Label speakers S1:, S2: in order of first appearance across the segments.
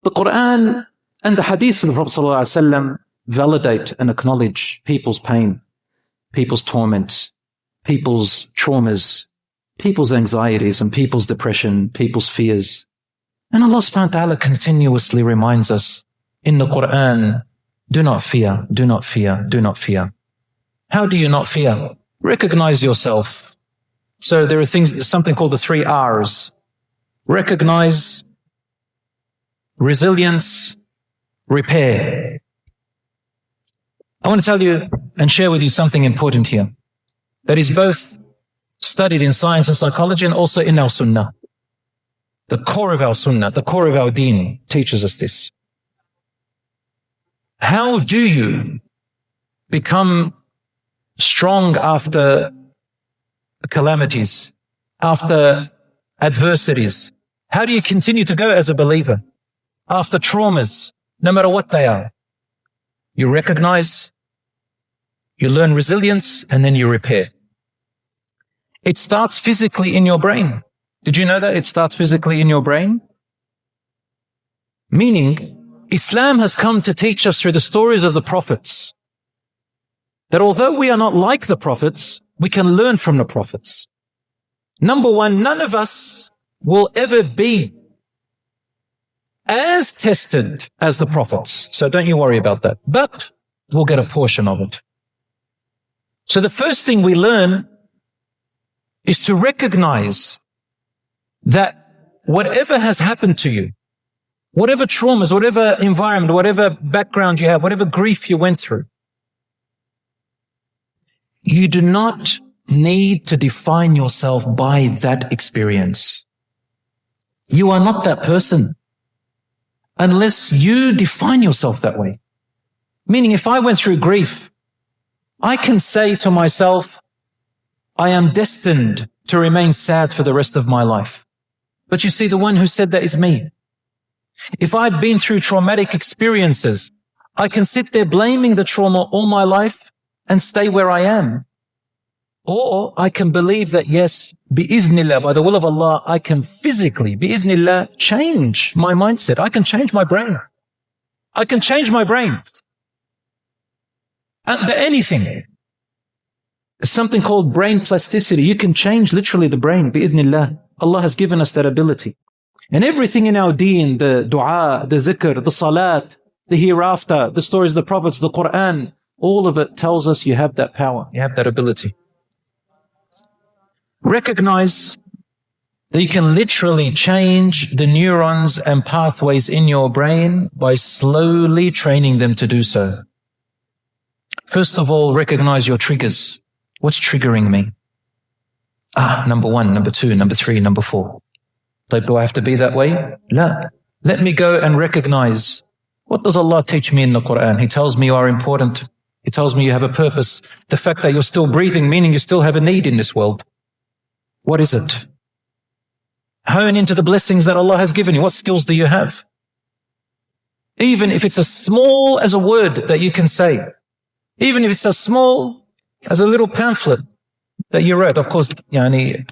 S1: The Quran and the hadiths of the Prophet ﷺ validate and acknowledge people's pain, people's torment, people's traumas, people's anxieties and people's depression, people's fears. And Allah subhanahu wa ta'ala continuously reminds us in the Quran, do not fear, do not fear, do not fear. How do you not fear? Recognize yourself. So there are things, something called the 3 R's. Recognize, resilience, repair. I want to tell you and share with you something important here that is both studied in science and psychology and also in our sunnah. The core of our sunnah, the core of our deen teaches us this. How do you become strong after calamities, after adversities? How do you continue to go as a believer after traumas, no matter what they are? You recognize, you learn resilience, and then you repair. It starts physically in your brain. Did you know that? It starts physically in your brain. Meaning, Islam has come to teach us through the stories of the prophets that although we are not like the prophets, we can learn from the prophets. Number one, none of us will ever be as tested as the prophets. So don't you worry about that. But we'll get a portion of it. So the first thing we learn is to recognize that whatever has happened to you, whatever traumas, whatever environment, whatever background you have, whatever grief you went through, you do not need to define yourself by that experience. You are not that person unless you define yourself that way. Meaning, if I went through grief, I can say to myself, I am destined to remain sad for the rest of my life. But you see, the one who said that is me. If I'd been through traumatic experiences, I can sit there blaming the trauma all my life and stay where I am. Or I can believe that, yes, bi'idhnillah, by the will of Allah, I can physically, bi'idhnillah, change my mindset. I can change my brain. I can change my brain. And anything. There's something called brain plasticity. You can change literally the brain, bi'idhnillah. Allah has given us that ability. And everything in our deen, the dua, the zikr, the salat, the hereafter, the stories of the prophets, the Quran, all of it tells us you have that power, you have that ability. Recognize that you can literally change the neurons and pathways in your brain by slowly training them to do so. First of all, recognize your triggers. What's triggering me? Number 1, number 2, number 3, number 4. Like, do I have to be that way? La. Let me go and recognize, what does Allah teach me in the Quran? He tells me you are important. He tells me you have a purpose. The fact that you're still breathing, meaning you still have a need in this world. What is it? Hone into the blessings that Allah has given you. What skills do you have? Even if it's as small as a word that you can say, even if it's as small as a little pamphlet that you wrote. Of course,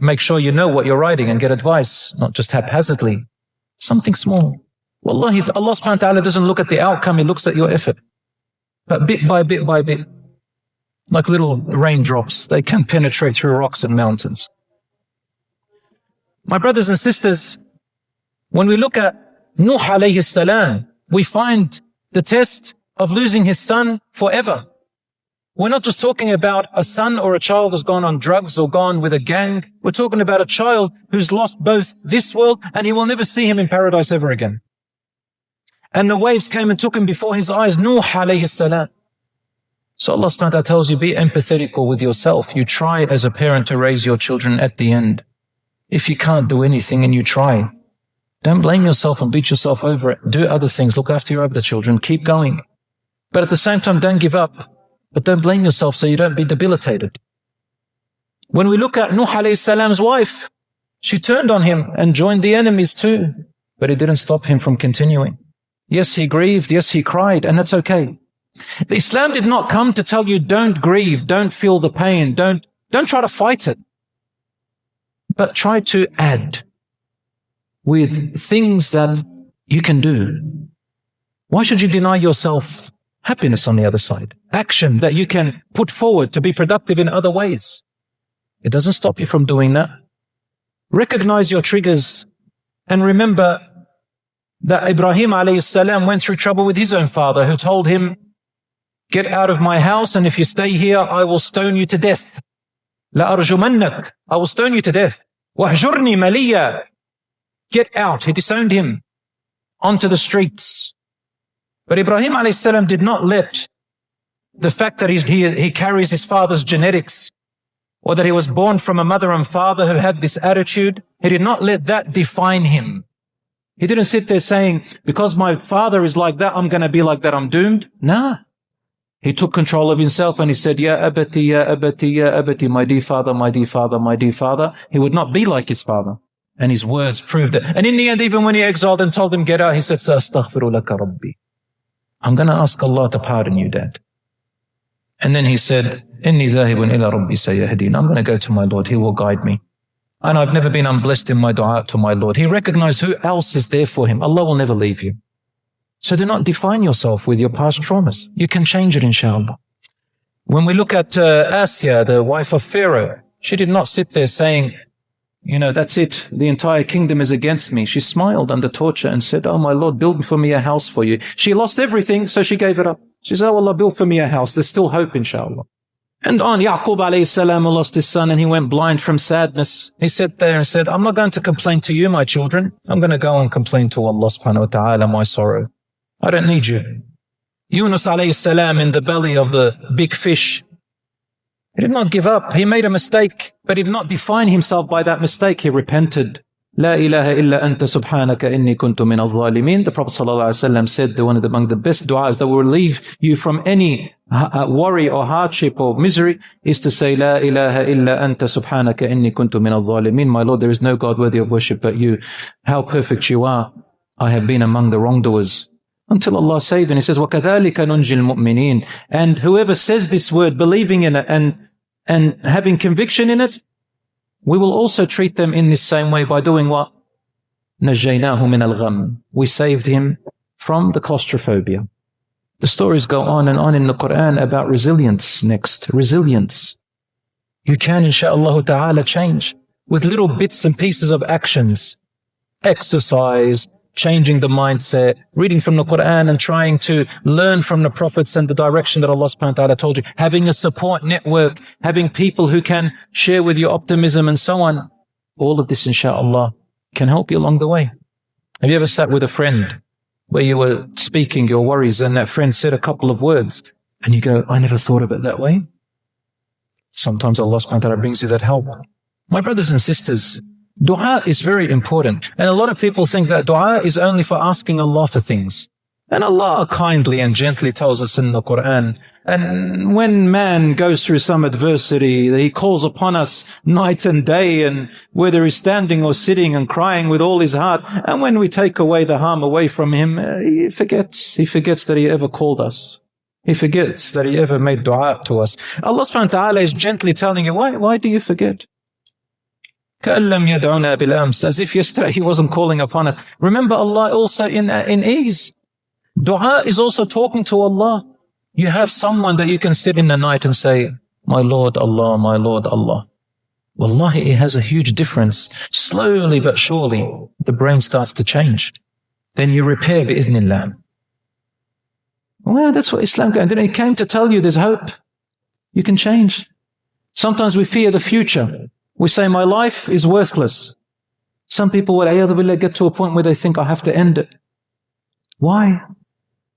S1: make sure you know what you're writing and get advice, not just haphazardly. Something small. Wallahi, Allah subhanahu wa ta'ala doesn't look at the outcome, He looks at your effort. But bit by bit by bit, like little raindrops, they can penetrate through rocks and mountains. My brothers and sisters, when we look at Nuh alayhi salam, we find the test of losing his son forever. We're not just talking about a son or a child who's gone on drugs or gone with a gang. We're talking about a child who's lost both this world and he will never see him in paradise ever again. And the waves came and took him before his eyes, Nuh alayhi salam. So Allah subhanahu wa ta'ala tells you, be empathetical with yourself. You try as a parent to raise your children at the end. If you can't do anything and you try, don't blame yourself and beat yourself over it. Do other things. Look after your other children. Keep going. But at the same time, don't give up. But don't blame yourself so you don't be debilitated. When we look at Nuh alayhi salam's wife, she turned on him and joined the enemies too. But it didn't stop him from continuing. Yes, he grieved. Yes, he cried. And that's okay. Islam did not come to tell you don't grieve, don't feel the pain, don't try to fight it. But try to add with things that you can do. Why should you deny yourself happiness on the other side? Action that you can put forward to be productive in other ways. It doesn't stop you from doing that. Recognize your triggers and remember that Ibrahim alayhi salam went through trouble with his own father, who told him, get out of my house, and if you stay here, I will stone you to death. La arjumannak, I will stone you to death. Wahjurni maliya, get out. He disowned him onto the streets. But Ibrahim alayhi salam did not let the fact that he carries his father's genetics, or that he was born from a mother and father who had this attitude, he did not let that define him. He didn't sit there saying, because my father is like that, I'm going to be like that, I'm doomed. Nah. He took control of himself and he said, Ya abati, ya abati, ya abati, my dear father, my dear father, my dear father. He would not be like his father. And his words proved it. And in the end, even when he exiled and told him, get out, he said, Sa'astaghfiru laka rabbi. I'm going to ask Allah to pardon you, Dad. And then he said, Inni dhahibun ila rabbi sayahdin. I'm going to go to my Lord. He will guide me. And I've never been unblessed in my dua to my Lord. He recognized who else is there for him. Allah will never leave you. So do not define yourself with your past traumas. You can change it, inshallah. When we look at Asya, the wife of Pharaoh, she did not sit there saying, that's it. The entire kingdom is against me. She smiled under torture and said, oh, my Lord, build for me a house for you. She lost everything, so she gave it up. She said, oh, Allah, build for me a house. There's still hope, inshallah. And on Yaqub alayhi salam lost his son and he went blind from sadness. He sat there and said, I'm not going to complain to you, my children. I'm going to go and complain to Allah subhanahu wa ta'ala my sorrow. I don't need you. Yunus alayhi salam in the belly of the big fish. He did not give up. He made a mistake, but he did not define himself by that mistake. He repented. La ilaha illa anta subhanaka inni kuntu min al-zalimin. The Prophet ﷺ said that among the best du'as that will relieve you from any worry or hardship or misery is to say, La ilaha illa anta subhanaka inni kuntu min al-zalimin. My Lord, there is no God worthy of worship but you. How perfect you are. I have been among the wrongdoers. Until Allah saved, and He says, وَكَذَلِكَ نُنْجِي الْمُؤْمِنِينَ. And whoever says this word, believing in it and having conviction in it, we will also treat them in this same way by doing what? نَجَّيْنَاهُ مِنَ الْغَمِّ. We saved him from the claustrophobia. The stories go on and on in the Quran about resilience next. Resilience. You can, insha'Allah ta'ala, change with little bits and pieces of actions. Exercise, changing the mindset, reading from the Quran and trying to learn from the prophets and the direction that Allah subhanahu wa ta'ala told you, having a support network, having people who can share with you optimism and so on. All of this, inshallah, can help you along the way. Have you ever sat with a friend where you were speaking your worries and that friend said a couple of words and you go, I never thought of it that way? Sometimes Allah subhanahu wa ta'ala brings you that help. My brothers and sisters, dua is very important. And a lot of people think that dua is only for asking Allah for things. And Allah kindly and gently tells us in the Quran, and when man goes through some adversity, He calls upon us night and day, and whether he's standing or sitting and crying with all his heart, and when we take away the harm away from him, he forgets that he ever called us. He forgets that he ever made dua to us. Allah subhanahu wa ta'ala is gently telling you, why do you forget? As if yesterday He wasn't calling upon us. Remember Allah also in ease. Dua is also talking to Allah. You have someone that you can sit in the night and say, my Lord Allah, my Lord Allah. Wallahi, it has a huge difference. Slowly but surely, the brain starts to change. Then you repair bi'idhnillah. Well, that's what Islam came. Then it came to tell you there's hope. You can change. Sometimes we fear the future. We say, my life is worthless. Some people will get to a point where they think, I have to end it. Why?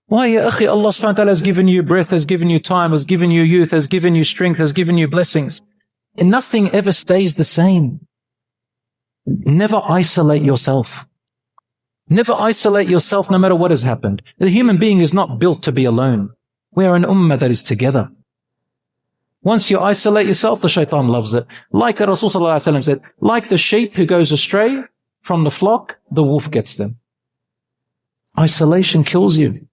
S1: Why, ya akhi? Allah subhanahu wa ta'ala has given you breath, has given you time, has given you youth, has given you strength, has given you blessings. And nothing ever stays the same. Never isolate yourself. Never isolate yourself no matter what has happened. The human being is not built to be alone. We are an ummah that is together. Once you isolate yourself, the shaitan loves it. Like the Rasul sallallahu alaihi wasallam said, like the sheep who goes astray from the flock, the wolf gets them. Isolation kills you.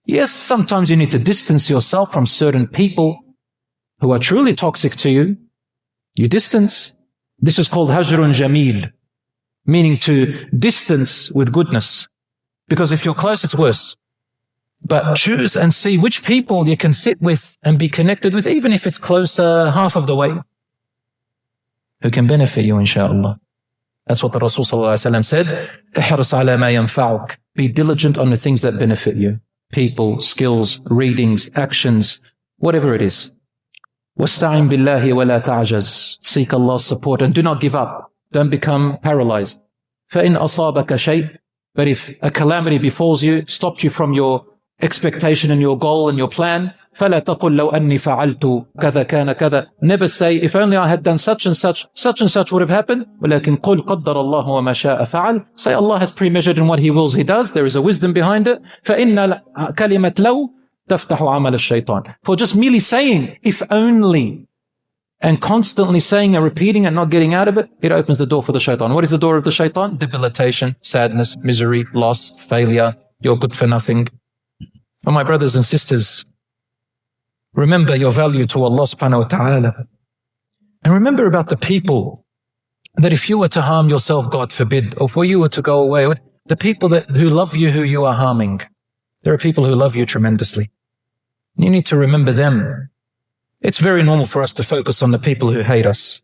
S1: Yes, sometimes you need to distance yourself from certain people who are truly toxic to you. You distance. This is called hajrun jameel, meaning to distance with goodness. Because if you're close, it's worse. But choose and see which people you can sit with and be connected with, even if it's closer half of the way, who can benefit you, inshallah. That's what the Rasul ﷺ said. احرص على ما ينفعك. Be diligent on the things that benefit you. People, skills, readings, actions, whatever it is. واستعن بالله ولا تعجز. Seek Allah's support and do not give up. Don't become paralyzed. فإن أصابك شيء. But if a calamity befalls you, stopped you from your expectation and your goal and your plan, فلا تقل لو أني فعلت كذا كان كذا. Never say, if only I had done such and such would have happened. ولكن قل قدر الله وما شاء فعل. Say Allah has premeasured in what He wills, He does. There is a wisdom behind it. فإن كلمة لو تفتح عمل الشيطان. For just merely saying, if only, and constantly saying and repeating and not getting out of it, it opens the door for the shaitan. What is the door of the shaitan? Debilitation, sadness, misery, loss, failure. You're good for nothing. Oh, my brothers and sisters, remember your value to Allah subhanahu wa ta'ala. And remember about the people that if you were to harm yourself, God forbid, or for you were to go away, the people who love you, who you are harming, there are people who love you tremendously. You need to remember them. It's very normal for us to focus on the people who hate us,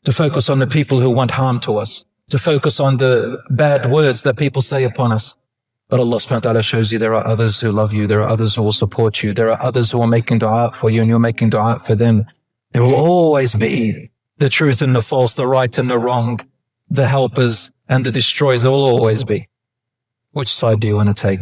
S1: to focus on the people who want harm to us, to focus on the bad words that people say upon us. But Allah subhanahu wa ta'ala shows you there are others who love you, there are others who will support you, there are others who are making dua for you and you're making dua for them. There will always be the truth and the false, the right and the wrong, the helpers and the destroyers. There will always be. Which side do you want to take?